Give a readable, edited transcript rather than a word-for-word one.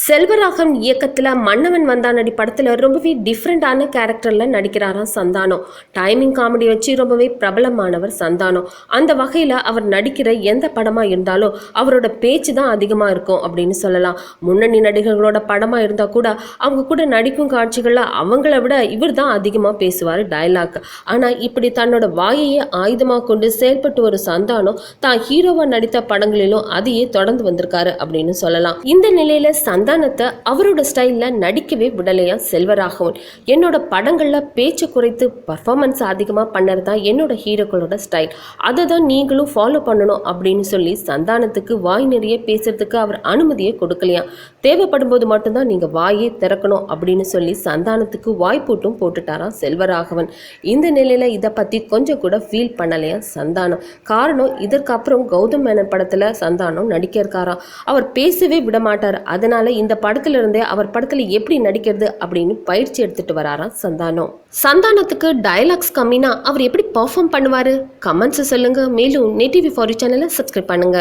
செல்வராகவன் இயக்கத்தில் மன்னவன் வந்தானடி படத்தில் ரொம்பவே டிஃப்ரெண்டான கேரக்டரில் நடிக்கிறாராம் சந்தானம். டைமிங் காமெடி வச்சு ரொம்பவே பிரபலமானவர் சந்தானம். அந்த வகையில் அவர் நடிக்கிற எந்த படமாக இருந்தாலும் அவரோட பேச்சு தான் அதிகமாக இருக்கும் அப்படின்னு சொல்லலாம். முன்னணி நடிகர்களோட படமாக இருந்தால் கூட அவங்க கூட நடிக்கும் காட்சிகளில் அவங்கள விட இவர் தான் அதிகமாக பேசுவார் டயலாக். ஆனால் இப்படி தன்னோட வாயையே ஆயுதமாக கொண்டு செயல்பட்டு வரும் சந்தானம் தான் ஹீரோவாக நடித்த படங்களிலும் அதையே தொடர்ந்து வந்திருக்காரு அப்படின்னு சொல்லலாம். இந்த நிலையில் சந்தானத்தை அவரோட ஸ்டைல்ல நடிக்கவே விடலையா செல்வராகவன். என்னோட படங்கள்ல பேச்சு குறைத்து பர்ஃபார்மன்ஸ் அதிகமா பண்ணறதா என்னோட ஹீரோக்களோட ஸ்டைல், அதை தான் நீங்களும் ஃபாலோ பண்ணணும் அப்படின்னு சொல்லி சந்தானத்துக்கு வாய் நிறைய பேசுறதுக்கு அவர் அனுமதியை கொடுக்கலையா. தேவைப்படும் போது மட்டும்தான் நீங்க வாயே திறக்கணும் அப்படின்னு சொல்லி சந்தானத்துக்கு வாய்ப்பூட்டும் போட்டுட்டாராம் செல்வராகவன். இந்த நிலையில இதை பத்தி கொஞ்சம் கூட ஃபீல் பண்ணலையா சந்தானம். காரணம், இதற்கு அப்புறம் கௌதம் மேனன் படத்துல சந்தானம் நடிக்க இருக்காராம். அவர் பேசவே விட மாட்டார். அதனால இந்த படத்துல இருந்தே அவர் படத்துல எப்படி நடிக்கிறது அப்படின்னு பயிற்சி எடுத்துட்டு வராராம் சந்தானம். சந்தானத்துக்கு டயலாக்ஸ் கம்மினா அவர் எப்படி பெர்ஃபார்ம் பண்ணுவாரு? கமெண்ட்ஸ் சொல்லுங்க. மேலும் நெட்டிவி ஃபார் யூ சேனலை சப்ஸ்கிரைப் பண்ணுங்க.